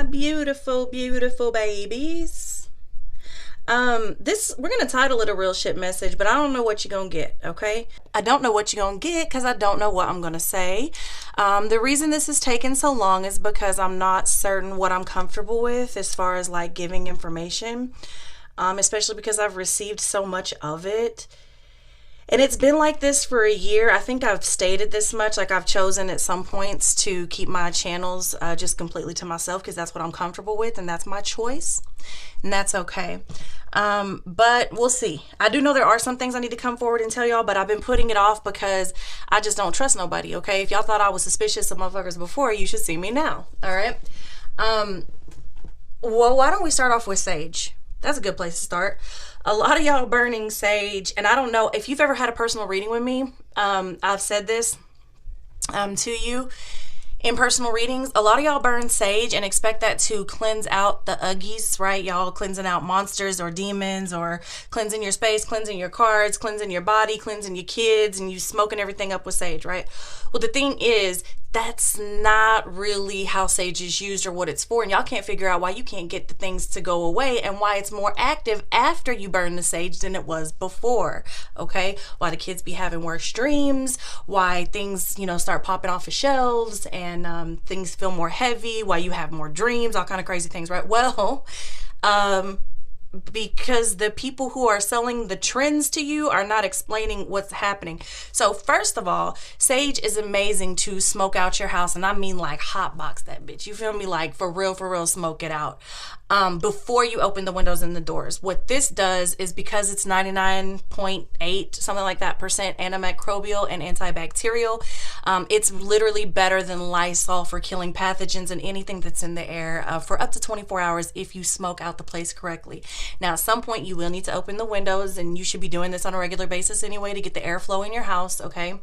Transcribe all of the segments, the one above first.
my beautiful, beautiful babies. We're gonna title it a real shit message, but I don't know what you're gonna get, okay? I don't know what you're gonna get because I don't know what I'm gonna say. The reason this is taking so long is because I'm not certain what I'm comfortable with as far as like giving information, especially because I've received so much of it. And it's been like this for a year. I think I've stated this much. Like, I've chosen at some points to keep my channels just completely to myself because that's what I'm comfortable with and that's my choice. And that's okay. But we'll see. I do know there are some things I need to come forward and tell y'all, but I've been putting it off because I just don't trust nobody, okay? If y'all thought I was suspicious of motherfuckers before, you should see me now, all right? Well, why don't we start off with sage? That's a good place to start. A lot of y'all burning sage, and I don't know if you've ever had a personal reading with me. I've said this to you in personal readings. A lot of y'all burn sage and expect that to cleanse out the uggies, right? Y'all cleansing out monsters or demons, or cleansing your space, cleansing your cards, cleansing your body, cleansing your kids, and you smoking everything up with sage, right? Well, the thing is, that's not really how sage is used or what it's for. And y'all can't figure out why you can't get the things to go away and why it's more active after you burn the sage than it was before, okay? Why the kids be having worse dreams, why things, start popping off of shelves and things feel more heavy, why you have more dreams, all kind of crazy things, right? Well, because the people who are selling the trends to you are not explaining what's happening. So first of all, sage is amazing to smoke out your house, and I mean like hot box that bitch. You feel me? Like for real, smoke it out before you open the windows and the doors. What this does is, because it's 99.8 something like that percent antimicrobial and antibacterial, it's literally better than Lysol for killing pathogens and anything that's in the air for up to 24 hours if you smoke out the place correctly. Now, at some point you will need to open the windows, and you should be doing this on a regular basis anyway to get the airflow in your house, okay?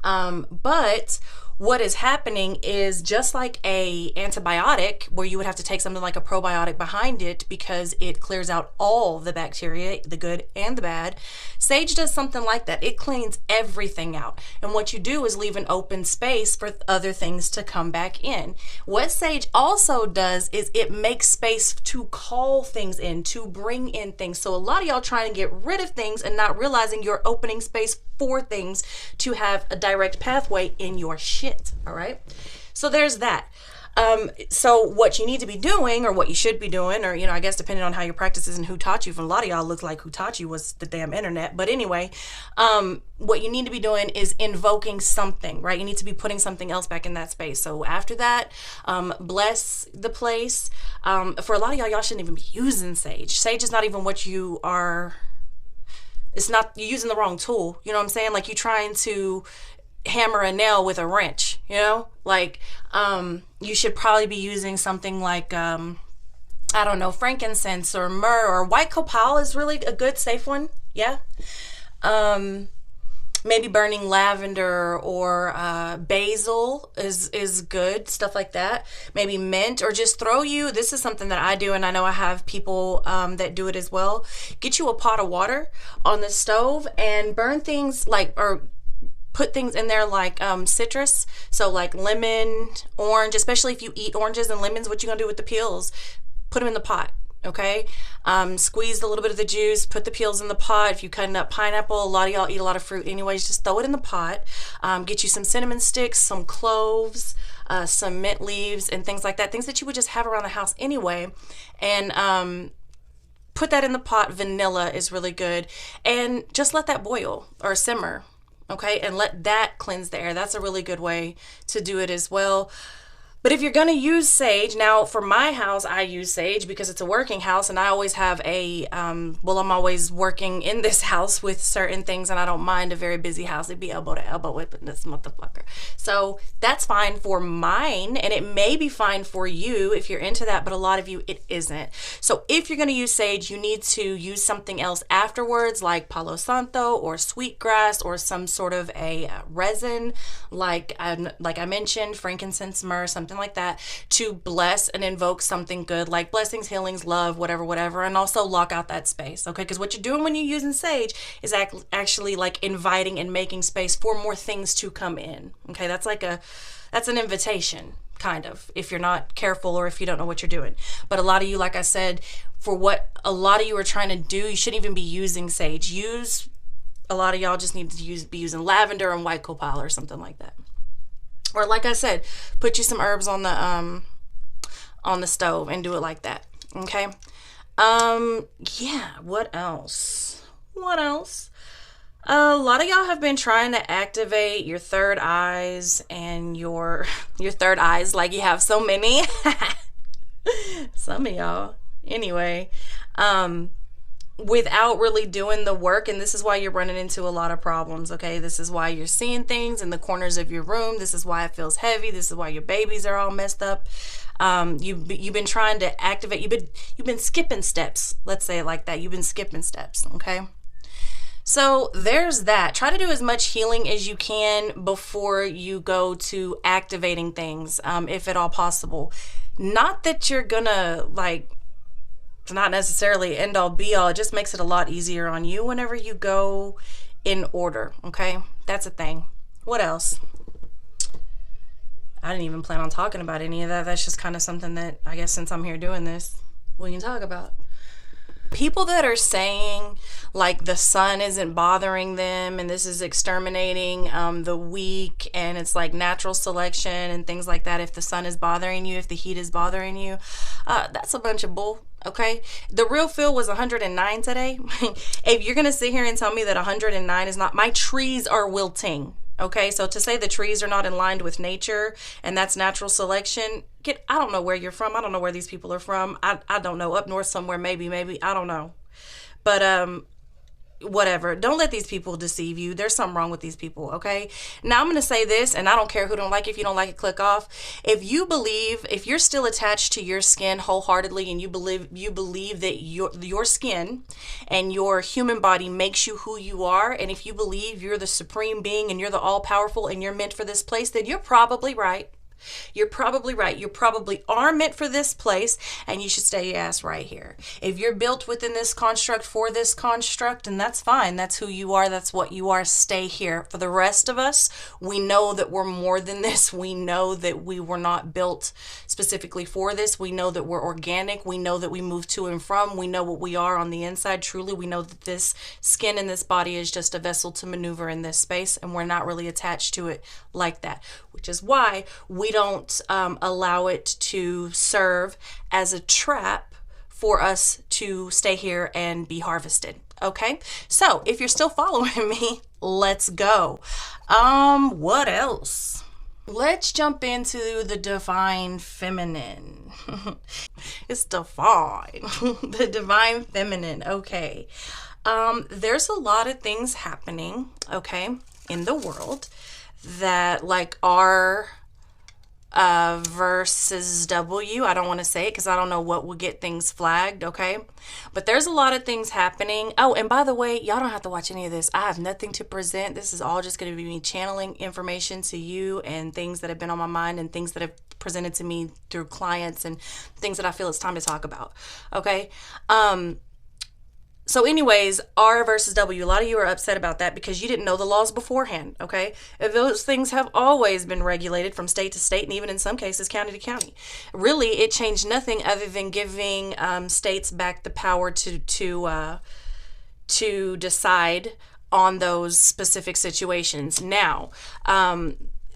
But what is happening is, just like a antibiotic where you would have to take something like a probiotic behind it because it clears out all the bacteria, the good and the bad, sage does something like that. It cleans everything out. And what you do is leave an open space for other things to come back in. What sage also does is it makes space to call things in, to bring in things. So a lot of y'all trying to get rid of things and not realizing you're opening space for things to have a direct pathway in your shit, all right? So there's that. So what you need to be doing, or what you should be doing, or, I guess depending on how your practice is and who taught you, for a lot of y'all looks like who taught you was the damn internet. But anyway, what you need to be doing is invoking something, right? You need to be putting something else back in that space. So after that, bless the place. For a lot of y'all shouldn't even be using sage. Sage is not even what you are. It's not, you're using the wrong tool. You know what I'm saying? Like, you're trying to hammer a nail with a wrench, Like, you should probably be using something like, I don't know, frankincense or myrrh, or white copal is really a good, safe one. Yeah. Maybe burning lavender or basil is good, stuff like that. Maybe mint, or just this is something that I do, and I know I have people that do it as well. Get you a pot of water on the stove and burn things or put things in there like citrus. So like lemon, orange, especially if you eat oranges and lemons, what you gonna do with the peels? Put them in the pot. Okay, squeeze a little bit of the juice, put the peels in the pot. If you cut up pineapple, a lot of y'all eat a lot of fruit anyways, just throw it in the pot. Get you some cinnamon sticks, some cloves, some mint leaves, and things like that, things that you would just have around the house anyway, and put that in the pot. Vanilla is really good, and just let that boil or simmer, okay, and let that cleanse the air. That's a really good way to do it as well. But if you're going to use sage, now for my house, I use sage because it's a working house, and I always have I'm always working in this house with certain things, and I don't mind a very busy house. It'd be elbow to elbow with this motherfucker. So that's fine for mine, and it may be fine for you if you're into that, but a lot of you, it isn't. So if you're going to use sage, you need to use something else afterwards, like Palo Santo or sweetgrass, or some sort of a resin, like I mentioned, frankincense, myrrh, something like that, to bless and invoke something good, like blessings, healings, love, whatever, and also lock out that space, okay? Because what you're doing when you're using sage is actually like inviting and making space for more things to come in, okay? That's That's an invitation, kind of, if you're not careful or if you don't know what you're doing. But a lot of you, like I said, for what a lot of you are trying to do, you shouldn't even be using sage. A lot of y'all just need to be using lavender and white copal or something like that. Or like I said, put you some herbs on the stove and do it like that. Okay. Yeah, what else? A lot of y'all have been trying to activate your third eyes and your third eyes, like you have so many. Some of y'all. Anyway, without really doing the work, and this is why you're running into a lot of problems, okay? This is why you're seeing things in the corners of your room. This is why it feels heavy. This is why your babies are all messed up. You've been trying to activate, you've been skipping steps. Let's say it like that. You've been skipping steps, okay? So there's that. Try to do as much healing as you can before you go to activating things, if at all possible. Not that you're gonna, like, it's not necessarily end all be all. It just makes it a lot easier on you whenever you go in order, okay? That's a thing. What else? I didn't even plan on talking about any of that. That's just kind of something that, I guess, since I'm here doing this, we can talk about. People that are saying like the sun isn't bothering them and this is exterminating the weak and it's like natural selection and things like that, if the sun is bothering you, if the heat is bothering you, that's a bunch of bull. Okay, the real feel was 109 today. If you're gonna sit here and tell me that 109 is not, my trees are wilting. Okay, so to say the trees are not in line with nature and that's natural selection, I don't know where you're from. I don't know where these people are from. I don't know, up north somewhere, maybe, I don't know. But whatever. Don't let these people deceive you. There's something wrong with these people, okay? Now I'm going to say this, and I don't care who don't like it. If you don't like it, click off. If you're still attached to your skin wholeheartedly and you believe that your skin and your human body makes you who you are, and if you believe you're the supreme being and you're the all-powerful and you're meant for this place, then you're probably right. You're probably right. You probably are meant for this place, and you should stay your ass right here. If you're built within this construct for this construct, and that's fine. That's who you are. That's what you are. Stay here. For the rest of us, we know that we're more than this. We know that we were not built specifically for this. We know that we're organic. We know that we move to and from. We know what we are on the inside. Truly, we know that this skin and this body is just a vessel to maneuver in this space, and we're not really attached to it like that, which is why we don't allow it to serve as a trap for us to stay here and be harvested. Okay, so if you're still following me, let's go. What else? Let's jump into the divine feminine. It's divine. The divine feminine. Okay. There's a lot of things happening, okay, in the world that like are versus W. I don't want to say it because I don't know what will get things flagged, okay? But there's a lot of things happening. Oh, and by the way, y'all don't have to watch any of this. I have nothing to present. This is all just going to be me channeling information to you and things that have been on my mind and things that have presented to me through clients and things that I feel it's time to talk about, okay? So anyways, R versus W, a lot of you are upset about that because you didn't know the laws beforehand, okay? Those things have always been regulated from state to state and even in some cases county to county. Really, it changed nothing other than giving states back the power to decide on those specific situations. Now,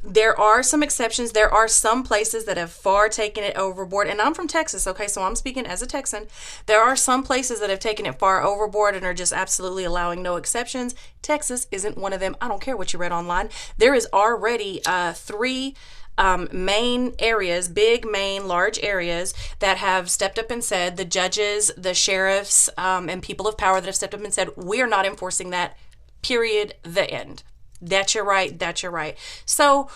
there are some exceptions. There are some places that have far taken it overboard. And I'm from Texas, okay? So I'm speaking as a Texan. There are some places that have taken it far overboard and are just absolutely allowing no exceptions. Texas isn't one of them. I don't care what you read online. There is already 3 main areas, big, main, large areas that have stepped up and said, the judges, the sheriffs, and people of power that have stepped up and said, we are not enforcing that, period, the end. That's your right. That's your right. So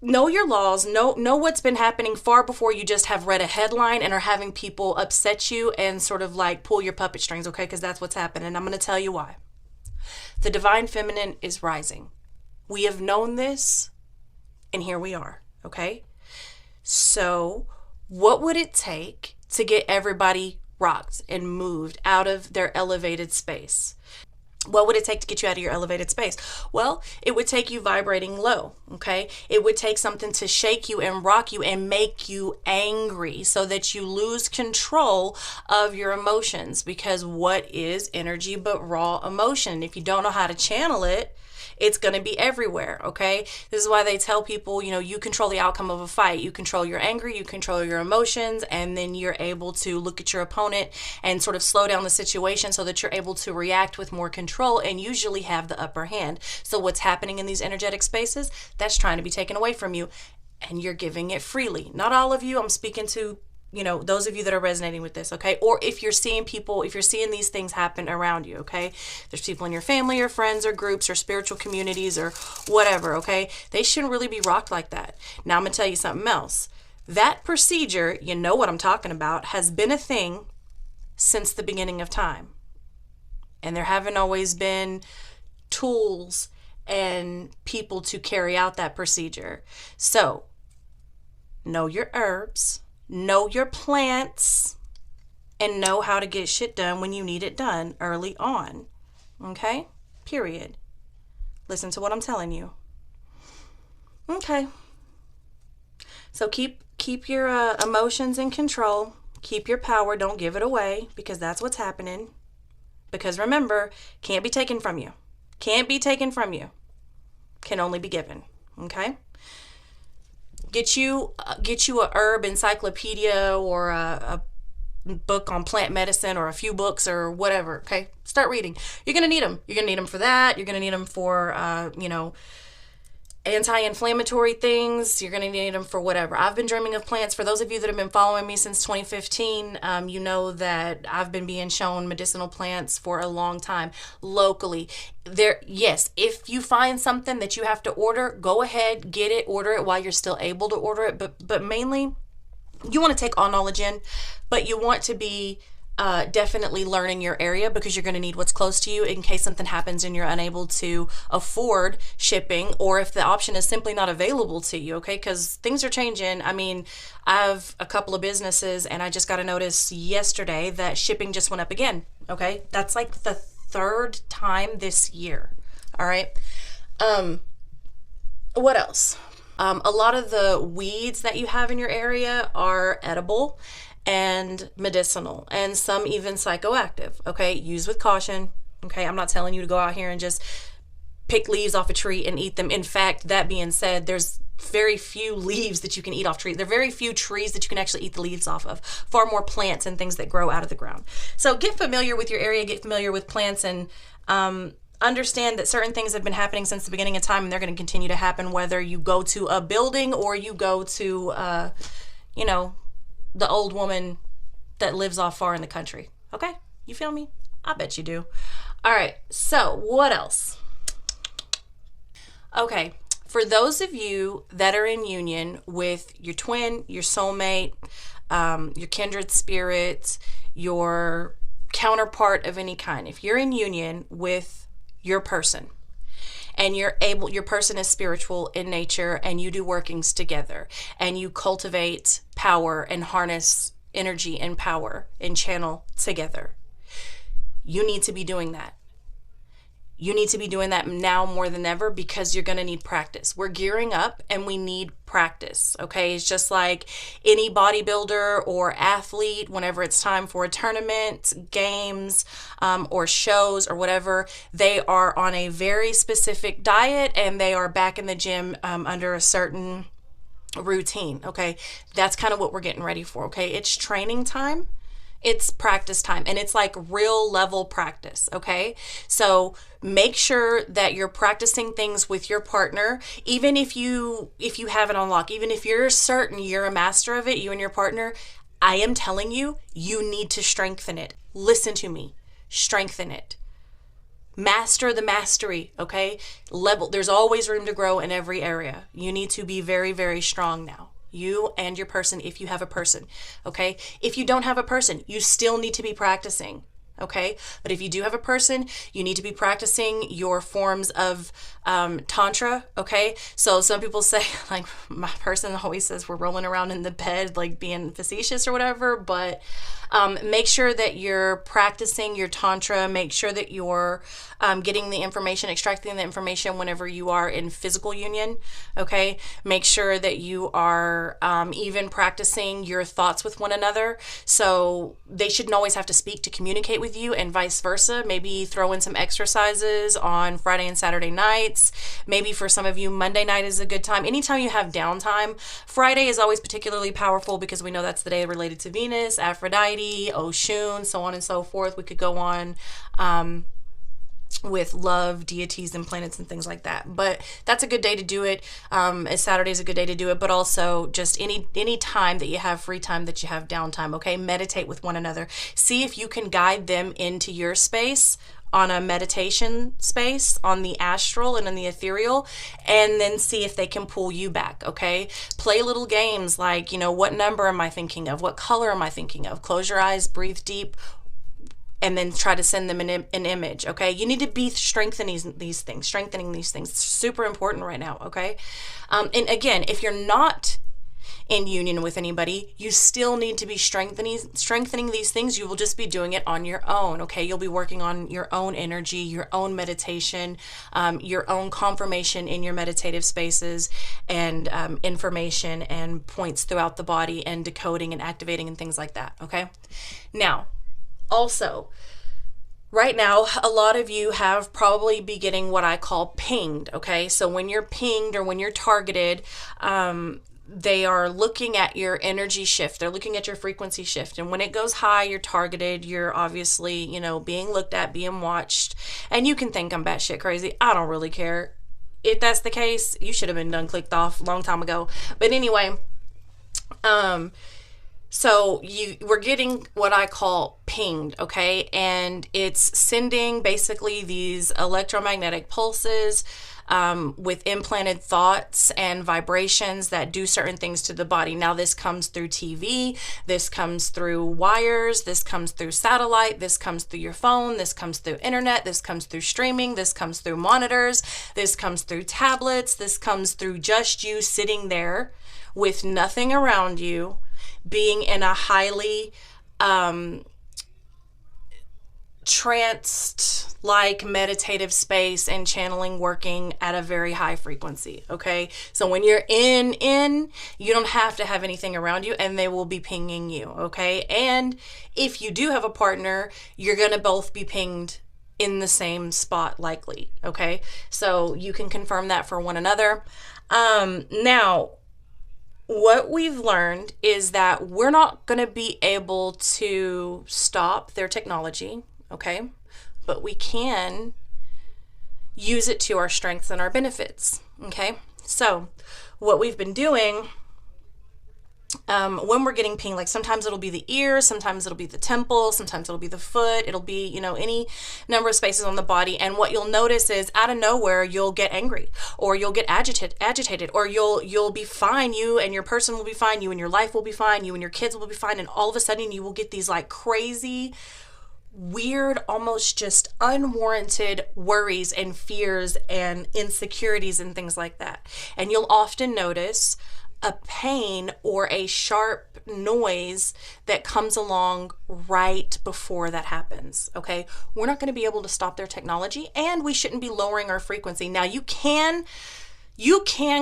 know your laws, know what's been happening far before you just have read a headline and are having people upset you and sort of like pull your puppet strings, okay? Because that's what's happening. I'm going to tell you why. The divine feminine is rising. We have known this, and here we are, okay? So what would it take to get everybody rocked and moved out of their elevated space? What would it take to get you out of your elevated space? Well, it would take you vibrating low, okay? It would take something to shake you and rock you and make you angry so that you lose control of your emotions, because what is energy but raw emotion? If you don't know how to channel it, it's going to be everywhere, okay? This is why they tell people, you control the outcome of a fight. You control your anger, you control your emotions, and then you're able to look at your opponent and sort of slow down the situation so that you're able to react with more control and usually have the upper hand. So what's happening in these energetic spaces? That's trying to be taken away from you, and you're giving it freely. Not all of you. I'm speaking to those of you that are resonating with this, okay? Or if you're seeing these things happen around you, okay? There's people in your family or friends or groups or spiritual communities or whatever, okay? They shouldn't really be rocked like that. Now I'm going to tell you something else. That procedure, you know what I'm talking about, has been a thing since the beginning of time. And there haven't always been tools and people to carry out that procedure. So, know your herbs, know your plants, and know how to get shit done when you need it done early on. Okay? Period. Listen to what I'm telling you. Okay. So keep your emotions in control. Keep your power. Don't give it away, because that's what's happening. Because remember, can't be taken from you. Can't be taken from you. Can only be given. Okay? Get you a herb encyclopedia or a book on plant medicine or a few books or whatever, okay? Start reading. You're going to need them. You're going to need them for that. You're going to need them for, anti-inflammatory things. You're going to need them for whatever. I've been dreaming of plants. For those of you that have been following me since 2015, you know that I've been being shown medicinal plants for a long time locally. Yes, if you find something that you have to order, go ahead, get it, order it while you're still able to order it. But mainly, you want to take all knowledge in, but you want to be definitely learning your area, because you're going to need what's close to you in case something happens and you're unable to afford shipping, or if the option is simply not available to you, okay? Because things are changing. I mean, I have a couple of businesses, and I just got a notice yesterday that shipping just went up again, okay? That's like the third time this year, all right? What else? A lot of the weeds that you have in your area are edible and medicinal, and some even psychoactive, okay? Use with caution, okay? I'm not telling you to go out here and just pick leaves off a tree and eat them. In fact, that being said, there's very few leaves that you can eat off trees. There are very few trees that you can actually eat the leaves off of. Far more plants and things that grow out of the ground. So get familiar with your area, get familiar with plants, and understand that certain things have been happening since the beginning of time, and they're going to continue to happen whether you go to a building or you go to, the old woman that lives off far in the country. Okay? You feel me? I bet you do. All right. So what else? Okay. For those of you that are in union with your twin, your soulmate, your kindred spirit, your counterpart of any kind, if you're in union with your person, and your person is spiritual in nature, and you do workings together, and you cultivate power and harness energy and power and channel together, you need to be doing that. You need to be doing that now more than ever, because you're going to need practice. We're gearing up and we need practice, okay? It's just like any bodybuilder or athlete, whenever it's time for a tournament, games, or shows or whatever, they are on a very specific diet and they are back in the gym under a certain routine, okay? That's kind of what we're getting ready for, okay? It's training time. It's practice time, and it's like real level practice, okay? So make sure that you're practicing things with your partner, even if you have it on lock, even if you're certain you're a master of it, you and your partner, I am telling you, you need to strengthen it. Listen to me. Strengthen it. Master the mastery, okay? There's always room to grow in every area. You need to be very, very strong now. You and your person, if you have a person, okay? If you don't have a person, you still need to be practicing, okay? But if you do have a person, you need to be practicing your forms of tantra, okay? So some people say, like my person always says we're rolling around in the bed, like being facetious or whatever, but make sure that you're practicing your tantra. Make sure that you're getting the information, extracting the information whenever you are in physical union, okay? Make sure that you are even practicing your thoughts with one another. So they shouldn't always have to speak to communicate with you, and vice versa. Maybe throw in some exercises on Friday and Saturday nights. Maybe for some of you, Monday night is a good time. Anytime you have downtime. Friday is always particularly powerful because we know that's the day related to Venus, Aphrodite, Oshun, so on and so forth. We could go on with love, deities, and planets and things like that. But that's a good day to do it. Saturday is a good day to do it, but also just any time that you have free time, that you have downtime, okay? Meditate with one another. See if you can guide them into your space on a meditation space, on the astral and on the ethereal, and then see if they can pull you back, okay? Play little games like, what number am I thinking of? What color am I thinking of? Close your eyes, breathe deep, and then try to send them an image, okay? You need to be strengthening these things. It's super important right now, okay? And again, if you're not in union with anybody, you still need to be strengthening these things. You will just be doing it on your own, okay? You'll be working on your own energy, your own meditation, your own confirmation in your meditative spaces, and information and points throughout the body, and decoding and activating and things like that, okay? Now, also, right now, a lot of you have probably be getting what I call pinged, okay? So when you're pinged or when you're targeted, they are looking at your energy shift. They're looking at your frequency shift. And when it goes high, you're targeted. You're obviously, being looked at, being watched. And you can think I'm batshit crazy. I don't really care. If that's the case, you should have been done clicked off a long time ago. But anyway, so we're getting what I call pinged, okay? And it's sending basically these electromagnetic pulses with implanted thoughts and vibrations that do certain things to the body. Now, this comes through TV, this comes through wires, this comes through satellite, this comes through your phone, this comes through internet, this comes through streaming, this comes through monitors, this comes through tablets, this comes through just you sitting there with nothing around you, being in a highly tranced like meditative space and channeling working at a very high frequency, okay? So when you're in, you don't have to have anything around you, and they will be pinging you, okay? And if you do have a partner, you're gonna both be pinged in the same spot likely, okay? So you can confirm that for one another. Now, what we've learned is that we're not going to be able to stop their technology, okay? But we can use it to our strengths and our benefits, okay? So what we've been doing when we're getting pinged, like sometimes it'll be the ears, sometimes it'll be the temple, sometimes it'll be the foot, it'll be, any number of spaces on the body. And what you'll notice is out of nowhere, you'll get angry, or you'll get agitated, or you'll be fine. You and your person will be fine. You and your life will be fine. You and your kids will be fine. And all of a sudden you will get these like crazy, weird, almost just unwarranted worries and fears and insecurities and things like that. And you'll often notice a pain or a sharp noise that comes along right before that happens, okay? We're not going to be able to stop their technology, and we shouldn't be lowering our frequency. Now, you can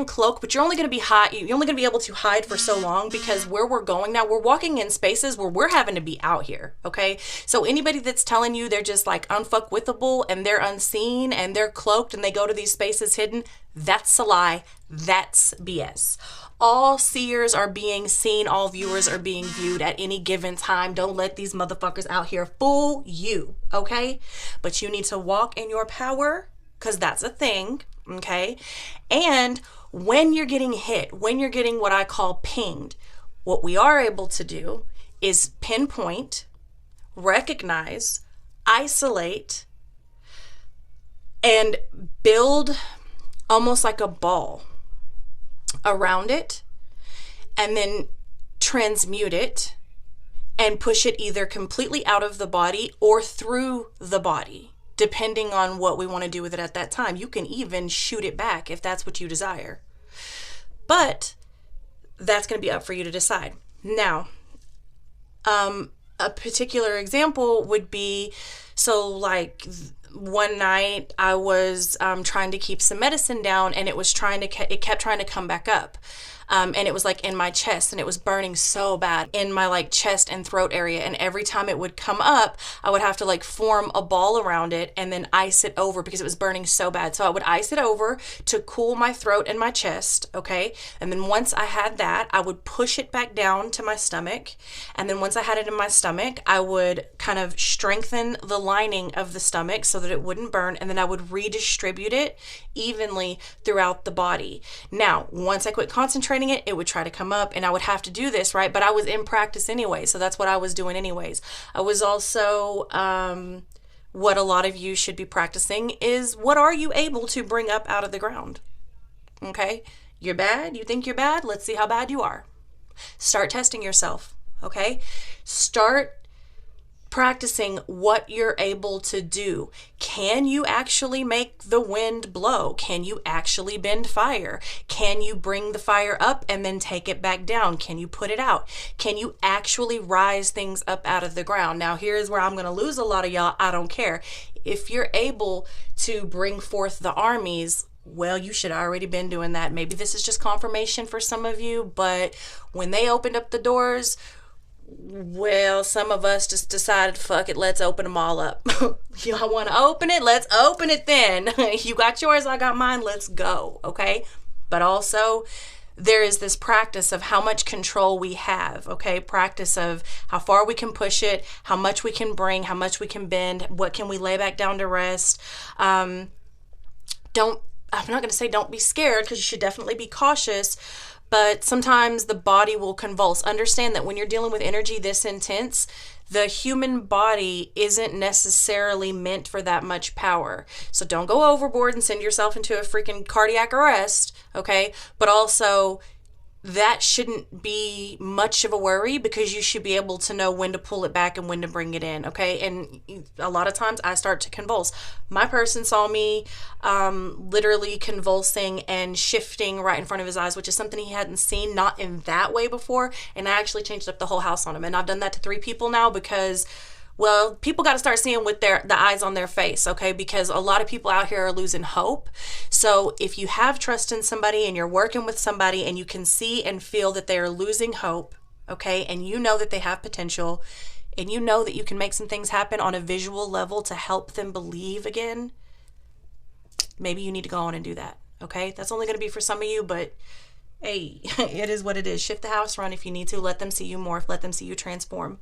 cloak, but you're only going to be you're only going to be able to hide for so long, because where we're going now, we're walking in spaces where we're having to be out here, okay? So anybody that's telling you they're just like unfuckwithable and they're unseen and they're cloaked and they go to these spaces hidden, that's a lie. That's BS. All seers are being seen. All viewers are being viewed at any given time. Don't let these motherfuckers out here fool you, okay? But you need to walk in your power, because that's a thing, okay? And when you're getting hit, when you're getting what I call pinged, what we are able to do is pinpoint, recognize, isolate, and build almost like a ball around it, and then transmute it and push it either completely out of the body or through the body, depending on what we want to do with it at that time. You can even shoot it back if that's what you desire. But that's going to be up for you to decide. Now, a particular example would be, so like one night I was trying to keep some medicine down, and it kept trying to come back up. And it was like in my chest, and it was burning so bad in my like chest and throat area. And every time it would come up, I would have to like form a ball around it and then ice it over because it was burning so bad. So I would ice it over to cool my throat and my chest. Okay. And then once I had that, I would push it back down to my stomach. And then once I had it in my stomach, I would kind of strengthen the lining of the stomach so that it wouldn't burn. And then I would redistribute it evenly throughout the body. Now, once I quit concentrating it would try to come up, and I would have to do this, right? But I was in practice anyway, so that's what I was doing anyways. I was also, what a lot of you should be practicing is, what are you able to bring up out of the ground? Okay, you're bad? You think you're bad? Let's see how bad you are. Start testing yourself, okay? Start practicing what you're able to do. Can you actually make the wind blow? Can you actually bend fire? Can you bring the fire up and then take it back down? Can you put it out? Can you actually rise things up out of the ground? Now, here's where I'm going to lose a lot of y'all. I don't care. If you're able to bring forth the armies, well, you should have already been doing that. Maybe this is just confirmation for some of you, but when they opened up the doors, well, some of us just decided, fuck it, let's open them all up. Y'all want to open it? Let's open it then. You got yours, I got mine, let's go, okay? But also, there is this practice of how much control we have, okay? Practice of how far we can push it, how much we can bring, how much we can bend, what can we lay back down to rest. I'm not going to say don't be scared, because you should definitely be cautious, but sometimes the body will convulse. Understand that when you're dealing with energy this intense, the human body isn't necessarily meant for that much power. So don't go overboard and send yourself into a freaking cardiac arrest, okay? But also, that shouldn't be much of a worry, because you should be able to know when to pull it back and when to bring it in, okay? And a lot of times I start to convulse. My person saw me literally convulsing and shifting right in front of his eyes, which is something he hadn't seen, not in that way before, and I actually changed up the whole house on him. And I've done that to 3 people now, because, well, people got to start seeing with the eyes on their face, okay? Because a lot of people out here are losing hope. So if you have trust in somebody and you're working with somebody and you can see and feel that they are losing hope, okay, and you know that they have potential, and you know that you can make some things happen on a visual level to help them believe again, maybe you need to go on and do that, okay? That's only going to be for some of you, but hey, it is what it is. Shift the house, run if you need to. Let them see you morph. Let them see you transform.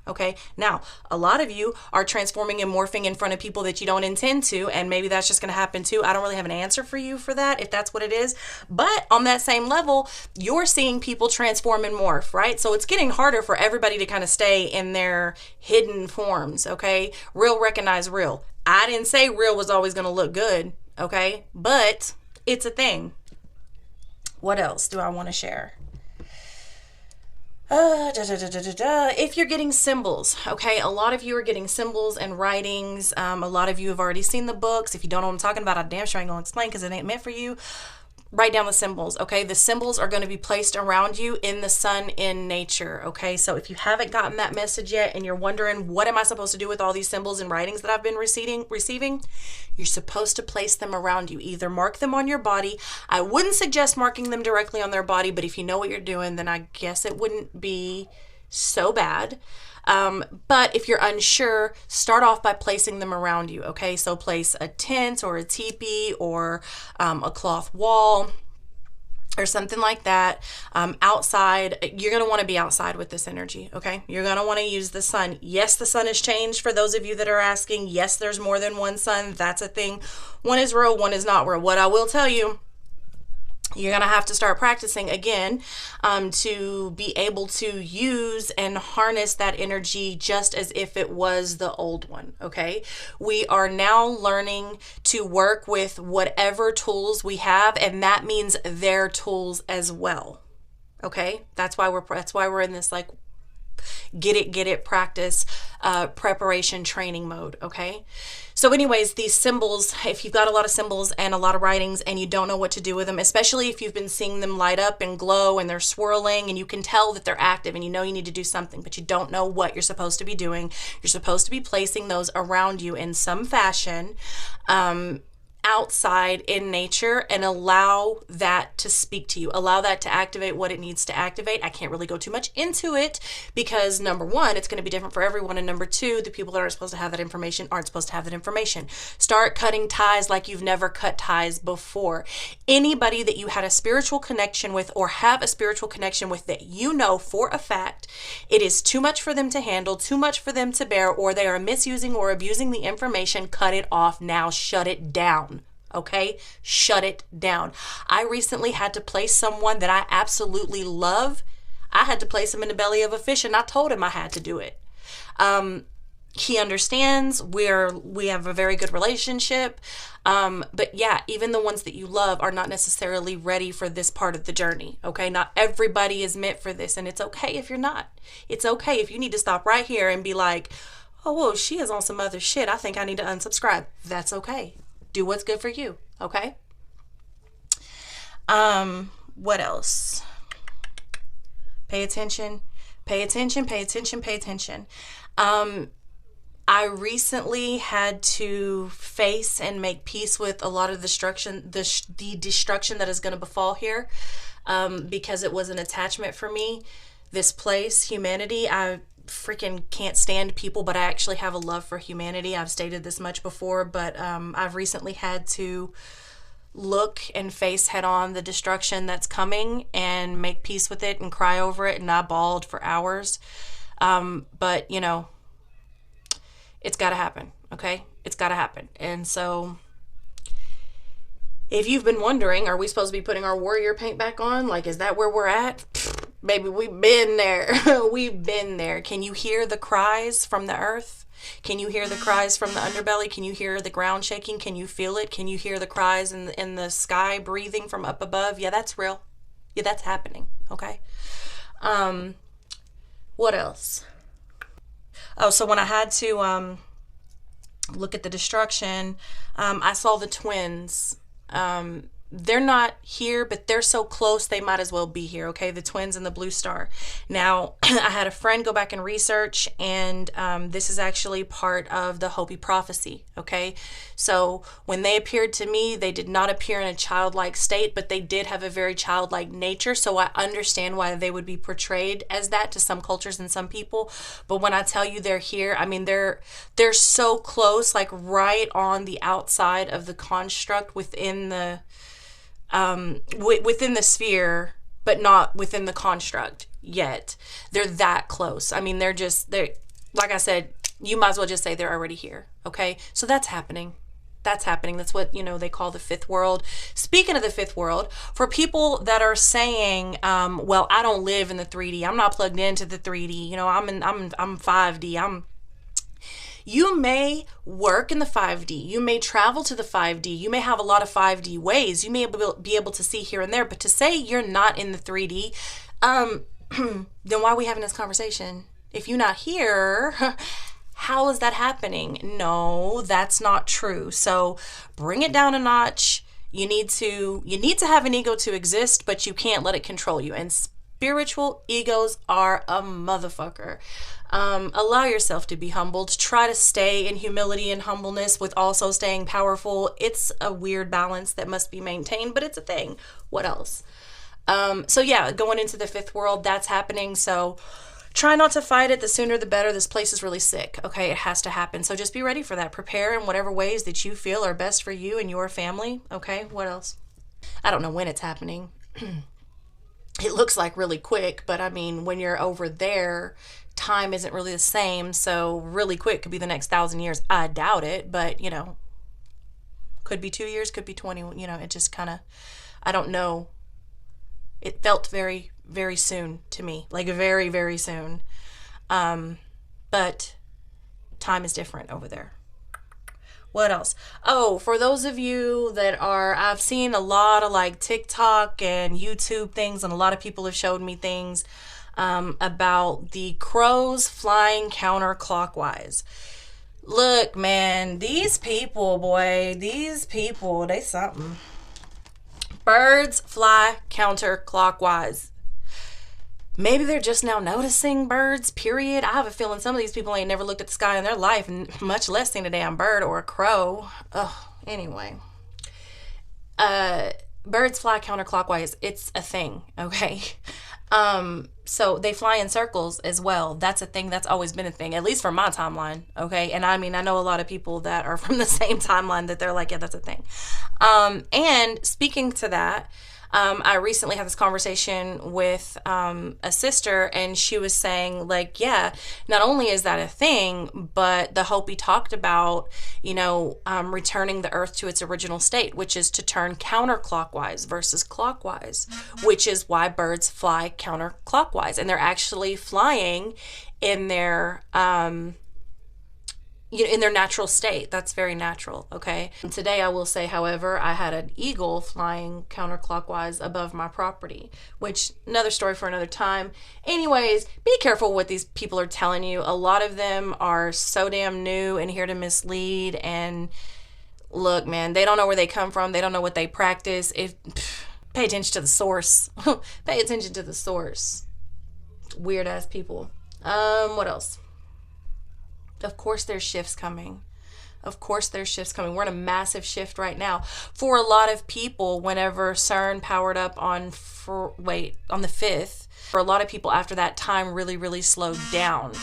Okay, now, a lot of you are transforming and morphing in front of people that you don't intend to, and maybe that's just going to happen too. I don't really have an answer for you for that, if that's what it is. But on that same level, you're seeing people transform and morph, right? So it's getting harder for everybody to kind of stay in their hidden forms, okay? Real recognize real. I didn't say real was always going to look good, okay? But it's a thing. What else do I want to share? If you're getting symbols, okay, a lot of you are getting symbols and writings. A lot of you have already seen the books. If you don't know what I'm talking about, I damn sure ain't gonna explain, because it ain't meant for you. Write down the symbols, okay? The symbols are going to be placed around you in the sun, in nature, okay? So if you haven't gotten that message yet and you're wondering, what am I supposed to do with all these symbols and writings that I've been receiving, you're supposed to place them around you. Either mark them on your body. I wouldn't suggest marking them directly on their body, but if you know what you're doing, then I guess it wouldn't be so bad. But if you're unsure, start off by placing them around you, okay? So place a tent or a teepee or a cloth wall or something like that. Outside, you're going to want to be outside with this energy, okay? You're going to want to use the sun. Yes, the sun has changed for those of you that are asking. Yes, there's more than one sun. That's a thing. One is real, one is not real. What I will tell you, you're going to have to start practicing again to be able to use and harness that energy just as if it was the old one, okay? We are now learning to work with whatever tools we have, and that means their tools as well, okay? That's why we're in this like get it, practice, preparation, training mode, okay? So anyways, these symbols, if you've got a lot of symbols and a lot of writings and you don't know what to do with them, especially if you've been seeing them light up and glow and they're swirling and you can tell that they're active and you know you need to do something, but you don't know what you're supposed to be doing, you're supposed to be placing those around you in some fashion, outside in nature, and allow that to speak to you, allow that to activate what it needs to activate. I can't really go too much into it because number one, it's going to be different for everyone, and number two, the people that are supposed to have that information aren't supposed to have that information. Start cutting ties like you've never cut ties before. Anybody that you had a spiritual connection with or have a spiritual connection with that you know for a fact it is too much for them to handle, too much for them to bear, or they are misusing or abusing the information, cut it off now. Shut it down. Okay? Shut it down. I recently had to place someone that I absolutely love. I had to place him in the belly of a fish, and I told him I had to do it. He understands. We have a very good relationship. But yeah, even the ones that you love are not necessarily ready for this part of the journey. Okay? Not everybody is meant for this, and it's okay if you're not. It's okay if you need to stop right here and be like, oh, well, she is on some other shit. I think I need to unsubscribe. That's okay. Do what's good for you, okay? What else? Pay attention, pay attention, pay attention, pay attention. I recently had to face and make peace with a lot of destruction, the destruction that is going to befall here, because it was an attachment for me. This place, humanity, I freaking can't stand people, but I actually have a love for humanity. I've stated this much before, but I've recently had to look and face head on the destruction that's coming and make peace with it and cry over it, and I bawled for hours. But you know, it's got to happen, okay? It's got to happen. And so if you've been wondering, are we supposed to be putting our warrior paint back on? Like, is that where we're at? Baby, we've been there. We've been there. Can you hear the cries from the earth? Can you hear the cries from the underbelly? Can you hear the ground shaking? Can you feel it? Can you hear the cries in the sky breathing from up above? Yeah, that's real. Yeah, that's happening. Okay. What else? Oh, so when I had to look at the destruction, I saw the twins. They're not here, but they're so close they might as well be here, okay? The twins and the blue star. Now, I had a friend go back and research, and this is actually part of the Hopi prophecy, okay? So when they appeared to me, they did not appear in a childlike state, but they did have a very childlike nature, so I understand why they would be portrayed as that to some cultures and some people. But when I tell you they're here, I mean, they're so close, like right on the outside of the construct within the within the sphere, but not within the construct yet. They're that close. I mean, they're like I said, you might as well just say they're already here. Okay. So that's happening. That's happening. That's what, they call the fifth world. Speaking of the fifth world, for people that are saying, well, I don't live in the 3D. I'm not plugged into the 3D. I'm 5D. You may work in the 5D. You may travel to the 5D. You may have a lot of 5D ways. You may be able to see here and there. But to say you're not in the 3D, then why are we having this conversation? If you're not here, how is that happening? No, that's not true. So bring it down a notch. You need to have an ego to exist, but you can't let it control you. And spiritual egos are a motherfucker. Allow yourself to be humbled. Try to stay in humility and humbleness with also staying powerful. It's a weird balance that must be maintained, but it's a thing. What else? So yeah, going into the fifth world, that's happening. So try not to fight it. The sooner the better. This place is really sick. Okay, it has to happen. So just be ready for that. Prepare in whatever ways that you feel are best for you and your family. Okay, what else? I don't know when it's happening. It looks like really quick, but I mean, when you're over there, time isn't really the same. So really quick could be the next 1,000 years. I doubt it, but could be 2 years, could be 20. It just kind of, I don't know. It felt very, very soon to me, like very, very soon. But time is different over there. What else? Oh, for those of you that I've seen a lot of like TikTok and YouTube things, and a lot of people have showed me things. about the crows flying counterclockwise. Look, man, these people, they something. Birds fly counterclockwise. Maybe they're just now noticing birds, period. I have a feeling some of these people ain't never looked at the sky in their life, and much less seen a damn bird or a crow. Ugh, anyway. Birds fly counterclockwise. It's a thing, okay? So they fly in circles as well. That's a thing. That's always been a thing, at least for my timeline, okay? And I mean, I know a lot of people that are from the same timeline that they're like, yeah, that's a thing. And speaking to that, I recently had this conversation with a sister, and she was saying, like, yeah, not only is that a thing, but the Hopi talked about, returning the earth to its original state, which is to turn counterclockwise versus clockwise, which is why birds fly counterclockwise. And they're actually flying in their in their natural state. That's very natural, okay? And today I will say, however, I had an eagle flying counterclockwise above my property, which another story for another time. Anyways, be careful what these people are telling you. A lot of them are so damn new and here to mislead. And look, man, they don't know where they come from. They don't know what they practice. Pay attention to the source. Pay attention to the source. Weird ass people. What else? Of course there's shifts coming. Of course there's shifts coming. We're in a massive shift right now. For a lot of people, whenever CERN powered up on the 5th, for a lot of people after that, time really, really slowed down.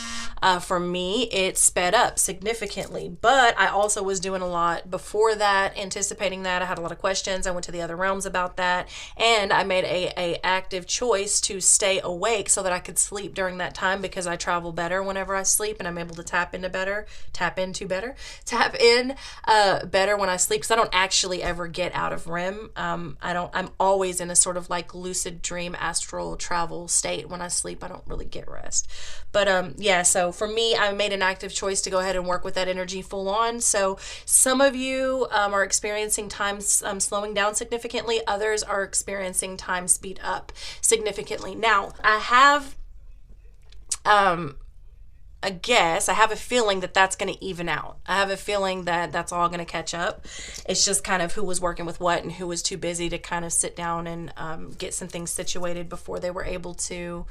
For me, it sped up significantly, but I also was doing a lot before that, anticipating that. I had a lot of questions. I went to the other realms about that, and I made a active choice to stay awake so that I could sleep during that time, because I travel better whenever I sleep, and I'm able to tap in better when I sleep, because I don't actually ever get out of REM. I'm always in a sort of like lucid dream, astral travel state. When I sleep, I don't really get rest. But yeah, so for me, I made an active choice to go ahead and work with that energy full on. So some of you are experiencing time slowing down significantly. Others are experiencing time speed up significantly. Now, I have a feeling that that's going to even out. I have a feeling that that's all going to catch up. It's just kind of who was working with what and who was too busy to kind of sit down and get some things situated before they were able to,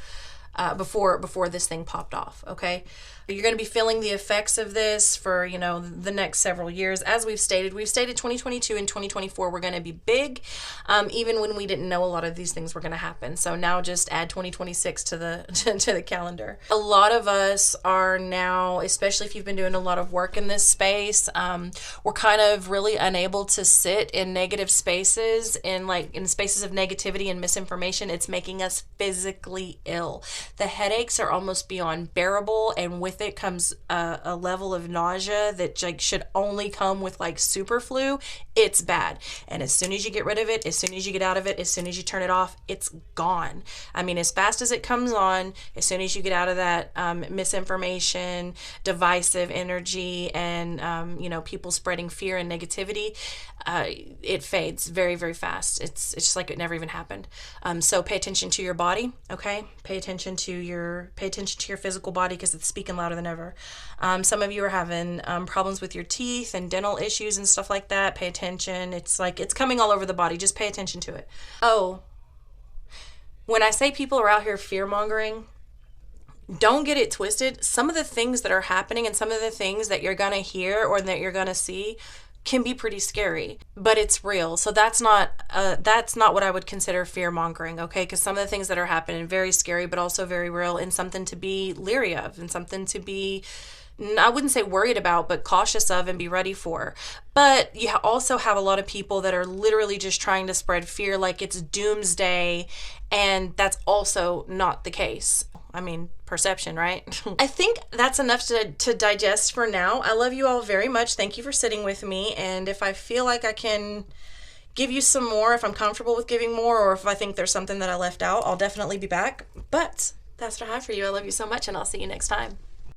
before this thing popped off, okay? You're going to be feeling the effects of this for, the next several years. As we've stated 2022 and 2024 were going to be big, even when we didn't know a lot of these things were going to happen. So now just add 2026 to the to the calendar. A lot of us are now, especially if you've been doing a lot of work in this space, we're kind of really unable to sit in negative spaces, in spaces of negativity and misinformation. It's making us physically ill. The headaches are almost beyond bearable, and with it comes a level of nausea that should only come with super flu. It's bad. And as soon as you get rid of it, as soon as you get out of it, as soon as you turn it off, it's gone. I mean, as fast as it comes on, as soon as you get out of that misinformation, divisive energy, and people spreading fear and negativity, it fades very, very fast. It's just like it never even happened. So pay attention to your body, okay? Pay attention to your physical body, because it's speaking louder than ever. Some of you are having problems with your teeth and dental issues and stuff like that. Pay attention. It's coming all over the body. Just pay attention to it. Oh, when I say people are out here fear-mongering, don't get it twisted. Some of the things that are happening and some of the things that you're gonna hear or that you're gonna see can be pretty scary, but it's real. So that's not what I would consider fear-mongering, okay? Because some of the things that are happening, very scary, but also very real, and something to be leery of, and something to be, I wouldn't say worried about, but cautious of and be ready for. But you also have a lot of people that are literally just trying to spread fear like it's doomsday, and that's also not the case. I mean, perception, right? I think that's enough to digest for now. I love you all very much. Thank you for sitting with me. And if I feel like I can give you some more, if I'm comfortable with giving more, or if I think there's something that I left out, I'll definitely be back. But that's what I have for you. I love you so much, and I'll see you next time.